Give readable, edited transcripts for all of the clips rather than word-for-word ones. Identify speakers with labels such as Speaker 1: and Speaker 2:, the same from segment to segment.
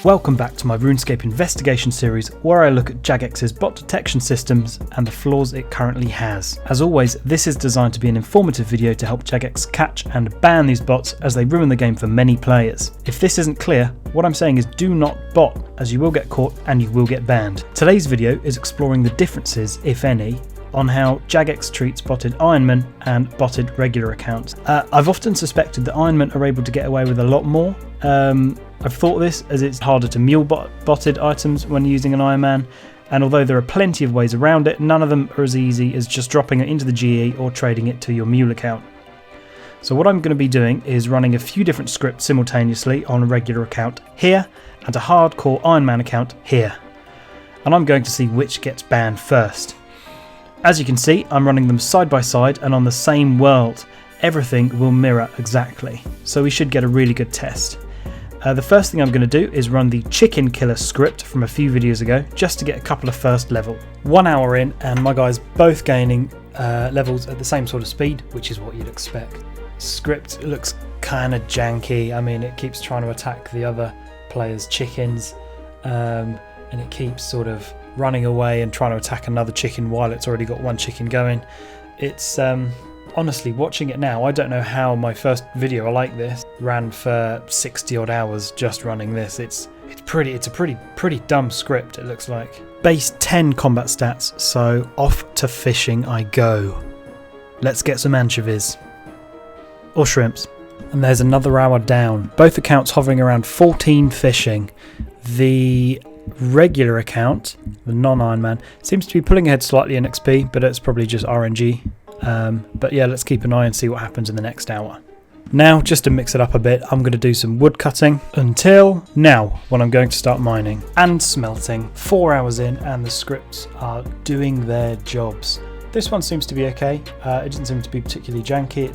Speaker 1: Welcome back to my RuneScape investigation series where I look at Jagex's bot detection systems and the flaws it currently has. As always, this is designed to be an informative video to help Jagex catch and ban these bots as they ruin the game for many players. If this isn't clear, what I'm saying is do not bot, as you will get caught and you will get banned. Today's video is exploring the differences, if any, on how Jagex treats botted Ironman and botted regular accounts. I've often suspected that Ironman are able to get away with a lot more. I've thought this as it's harder to mule botted items when using an Ironman, and although there are plenty of ways around it, none of them are as easy as just dropping it into the GE or trading it to your mule account. So what I'm going to be doing is running a few different scripts simultaneously on a regular account here and a hardcore Ironman account here, and I'm going to see which gets banned first. As you can see, I'm running them side by side and on the same world. Everything will mirror exactly, so we should get a really good test. The first thing I'm going to do is run the chicken killer script from a few videos ago, just to get a couple of first level. 1 hour in and my guys both gaining levels at the same sort of speed, which is what you'd expect. Script looks kind of janky. I mean, it keeps trying to attack the other players' chickens, and it keeps sort of running away and trying to attack another chicken while it's already got one chicken going. It's honestly, watching it now, I don't know how my first video like this ran for 60 odd hours just running this. It's a pretty dumb script, it looks like. Base 10 combat stats, so off to fishing I go. Let's get some anchovies. Or shrimps. And there's another hour down. Both accounts hovering around 14 fishing. The regular account, the non-Ironman, seems to be pulling ahead slightly in XP, but it's probably just RNG. But yeah, let's keep an eye and see what happens in the next hour. Now, just to mix it up a bit, I'm going to do some wood cutting until now, when I'm going to start mining and smelting. 4 hours in and the scripts are doing their jobs. This one seems to be okay. It doesn't seem to be particularly janky.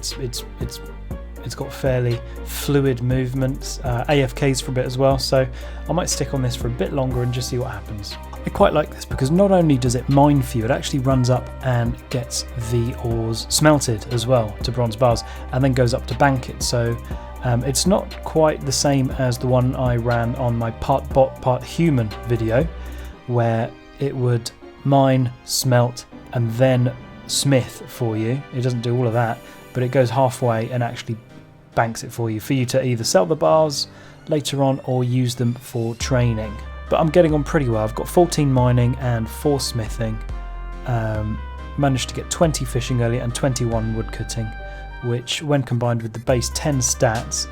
Speaker 1: It's got fairly fluid movements, AFKs for a bit as well, so I might stick on this for a bit longer and just see what happens. I quite like this because not only does it mine for you, it actually runs up and gets the ores smelted as well to bronze bars and then goes up to bank it, so it's not quite the same as the one I ran on my part bot part human video where it would mine, smelt and then smith for you. It doesn't do all of that, but it goes halfway and actually banks it for you to either sell the bars later on or use them for training. But I'm getting on pretty well. I've got 14 mining and 4 smithing. Managed to get 20 fishing earlier and 21 wood cutting, which when combined with the base 10 stats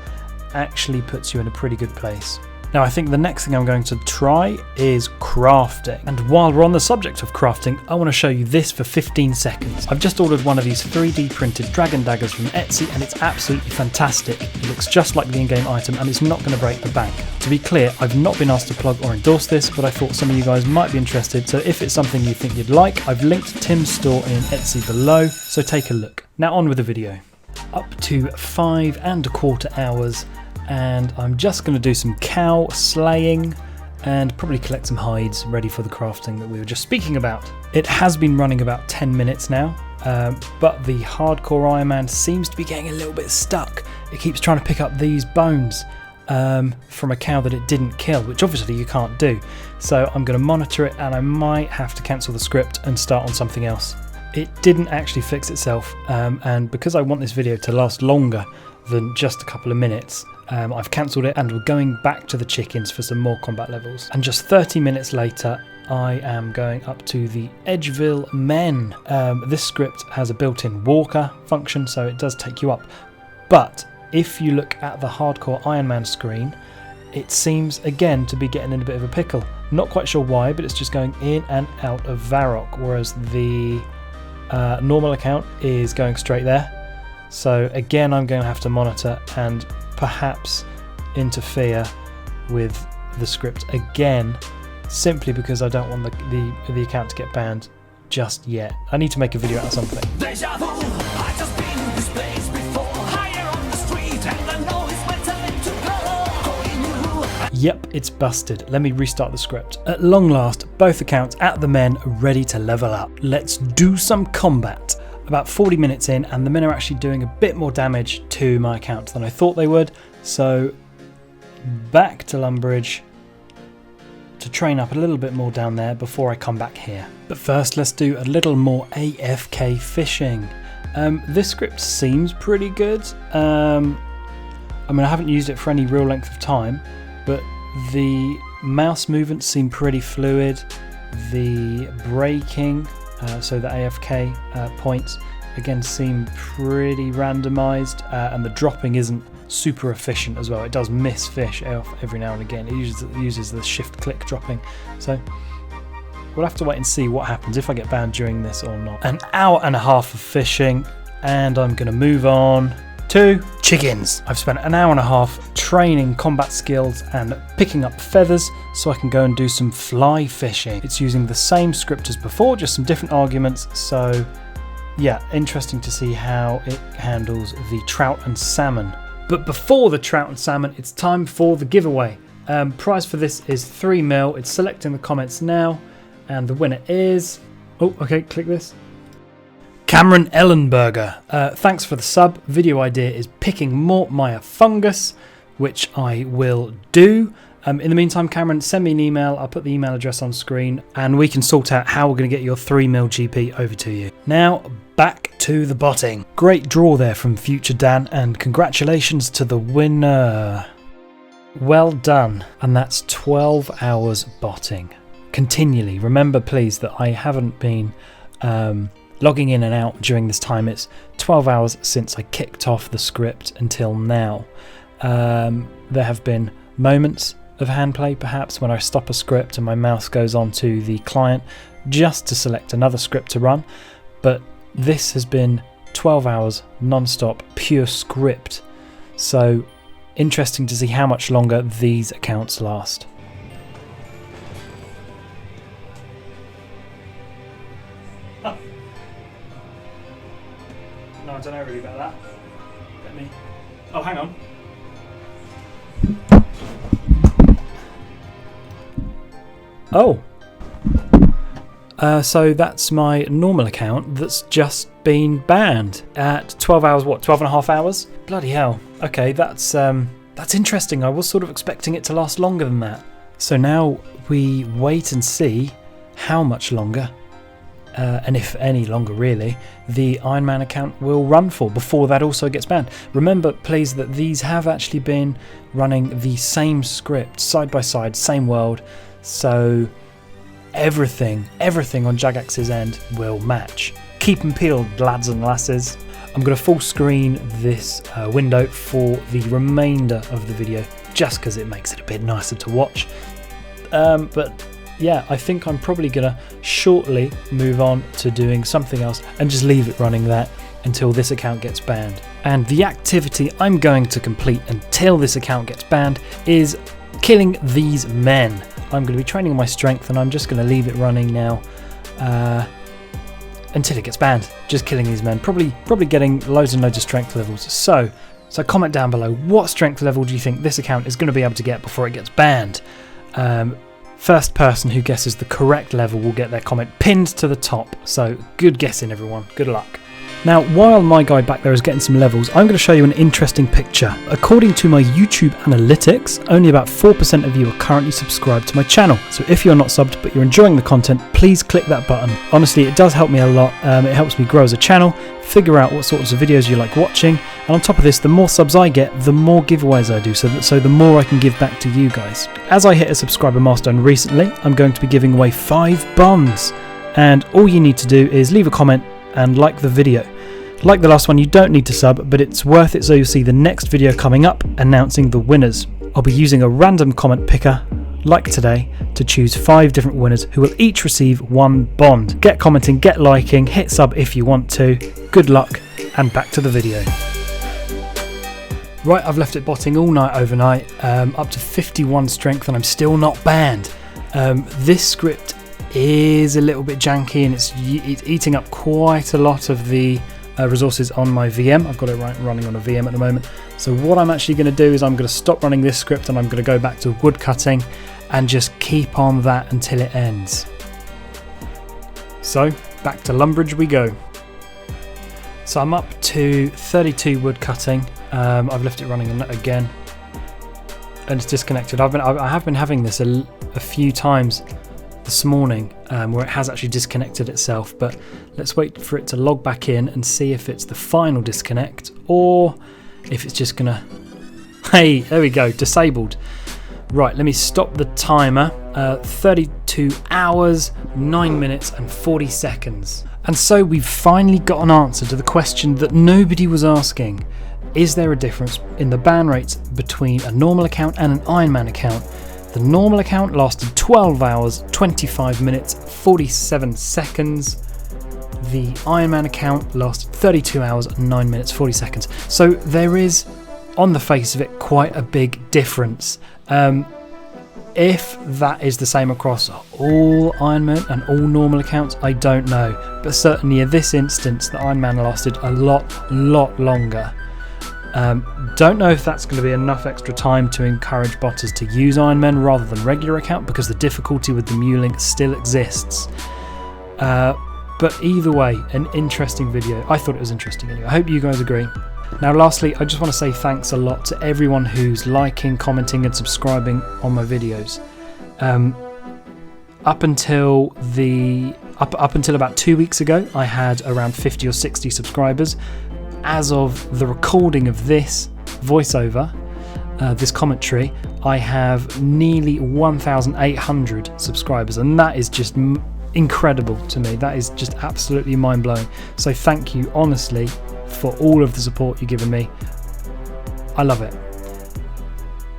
Speaker 1: actually puts you in a pretty good place. Now I think the next thing I'm going to try is crafting. And while we're on the subject of crafting, I want to show you this for 15 seconds. I've just ordered one of these 3D printed dragon daggers from Etsy and it's absolutely fantastic. It looks just like the in-game item and it's not going to break the bank. To be clear, I've not been asked to plug or endorse this, but I thought some of you guys might be interested, so if it's something you think you'd like, I've linked Tim's store in Etsy below, so take a look. Now on with the video. Up to 5¼ hours. And I'm just going to do some cow slaying and probably collect some hides ready for the crafting that we were just speaking about. It has been running about 10 minutes now, but the hardcore Ironman seems to be getting a little bit stuck. It keeps trying to pick up these bones from a cow that it didn't kill, which obviously you can't do. So I'm going to monitor it and I might have to cancel the script and start on something else. It didn't actually fix itself, and because I want this video to last longer than just a couple of minutes, I've cancelled it and we're going back to the chickens for some more combat levels. And just 30 minutes later, I am going up to the Edgeville Men. This script has a built-in walker function, so it does take you up. But if you look at the hardcore Ironman screen, it seems again to be getting in a bit of a pickle. Not quite sure why, but it's just going in and out of Varrock, whereas the normal account is going straight there. So again, I'm going to have to monitor and perhaps interfere with the script again, simply because I don't want the account to get banned just yet. I need to make a video out of something. Yep, it's busted. Let me restart the script. At long last, both accounts at the men are ready to level up. Let's do some combat. about 40 minutes in, and the men are actually doing a bit more damage to my account than I thought they would. So back to Lumbridge to train up a little bit more down there before I come back here. But first, let's do a little more AFK fishing. This script seems pretty good. I mean, I haven't used it for any real length of time, but the mouse movements seem pretty fluid. The braking, so the AFK points, again seem pretty randomized, and the dropping isn't super efficient as well. It does miss fish off every now and again. It uses the shift click dropping. So we'll have to wait and see what happens if I get banned during this or not. An hour and a half of fishing, and I'm going to move on to chickens. I've spent an hour and a half training combat skills and picking up feathers so I can go and do some fly fishing. It's using the same script as before, just some different arguments. So yeah, interesting to see how it handles the trout and salmon. But before the trout and salmon, it's time for the giveaway. Prize for this is 3 mil. It's selecting the comments now, and the winner is... oh, okay, click this. Cameron Ellenburger. Thanks for the sub. Video idea is picking Mortmire fungus, which I will do. In the meantime, Cameron, send me an email. I'll put the email address on screen, and we can sort out how we're going to get your 3 mil GP over to you. Now, back to the botting. Great draw there from Future Dan, and congratulations to the winner. Well done. And that's 12 hours botting. Continually. Remember, please, that I haven't been logging in and out during this time. It's 12 hours since I kicked off the script until now. There have been moments of handplay, perhaps, when I stop a script and my mouse goes on to the client just to select another script to run, but this has been 12 hours non-stop pure script, so interesting to see how much longer these accounts last. Oh. No, I don't know really about that. Let me... oh, hang on. Oh, so that's my normal account that's just been banned at 12 hours, what, 12 and a half hours? Bloody hell. Okay, that's interesting. I was sort of expecting it to last longer than that. So now we wait and see how much longer, and if any longer really, the Ironman account will run for before that also gets banned. Remember, please, that these have actually been running the same script, side by side, same world. So everything on Jagex's end will match. Keep them peeled, lads and lasses. I'm going to full screen this window for the remainder of the video, just because it makes it a bit nicer to watch. But yeah, I think I'm probably going to shortly move on to doing something else and just leave it running that until this account gets banned. And the activity I'm going to complete until this account gets banned is killing these men. I'm going to be training my strength, and I'm just going to leave it running now until it gets banned. Just killing these men, probably getting loads and loads of strength levels. So comment down below, what strength level do you think this account is going to be able to get before it gets banned? First person who guesses the correct level will get their comment pinned to the top. So good guessing, everyone. Good luck. Now, while my guy back there is getting some levels, I'm going to show you an interesting picture. According to my YouTube analytics, only about 4% of you are currently subscribed to my channel. So if you're not subbed but you're enjoying the content, please click that button. Honestly, it does help me a lot. It helps me grow as a channel, figure out what sorts of videos you like watching, and on top of this, the more subs I get, the more giveaways I do, so the more I can give back to you guys. As I hit a subscriber milestone recently, I'm going to be giving away 5 bonds, and all you need to do is leave a comment and like the video. Like the last one, you don't need to sub, but it's worth it so you'll see the next video coming up announcing the winners. I'll be using a random comment picker, like today, to choose 5 different winners who will each receive 1 bond. Get commenting, get liking, hit sub if you want to. Good luck, and back to the video. Right, I've left it botting all night overnight, up to 51 strength, and I'm still not banned. This script is a little bit janky, and it's eating up quite a lot of the resources on my VM. I've got it running on a VM at the moment. So what I'm actually going to do is I'm going to stop running this script, and I'm going to go back to wood cutting and just keep on that until it ends. So back to Lumbridge we go. So I'm up to 32 wood cutting. I've left it running again, and it's disconnected. I have been having this a few times this morning, where it has actually disconnected itself, but let's wait for it to log back in and see if it's the final disconnect or if it's just gonna... Hey, there we go, disabled. Right, let me stop the timer. 32 hours, 9 minutes and 40 seconds. And so we've finally got an answer to the question that nobody was asking. Is there a difference in the ban rates between a normal account and an Ironman account? The normal account lasted 12 hours, 25 minutes, 47 seconds. The Ironman account lasted 32 hours, 9 minutes, 40 seconds. So there is, on the face of it, quite a big difference. If that is the same across all Ironman and all normal accounts, I don't know. But certainly in this instance, the Ironman lasted a lot longer. Don't know if that's going to be enough extra time to encourage botters to use Ironman rather than regular account, because the difficulty with the muling still exists. But either way, an interesting video. I thought it was interesting anyway. I hope you guys agree. Now lastly, I just want to say thanks a lot to everyone who's liking, commenting and subscribing on my videos. Up until about 2 weeks ago, I had around 50 or 60 subscribers. As of the recording of this voiceover, this commentary, I have nearly 1,800 subscribers, and that is just incredible to me. That is just absolutely mind-blowing. So thank you, honestly, for all of the support you've given me. I love it.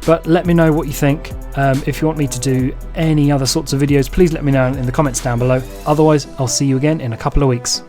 Speaker 1: But let me know what you think. If you want me to do any other sorts of videos, please let me know in the comments down below. Otherwise, I'll see you again in a couple of weeks.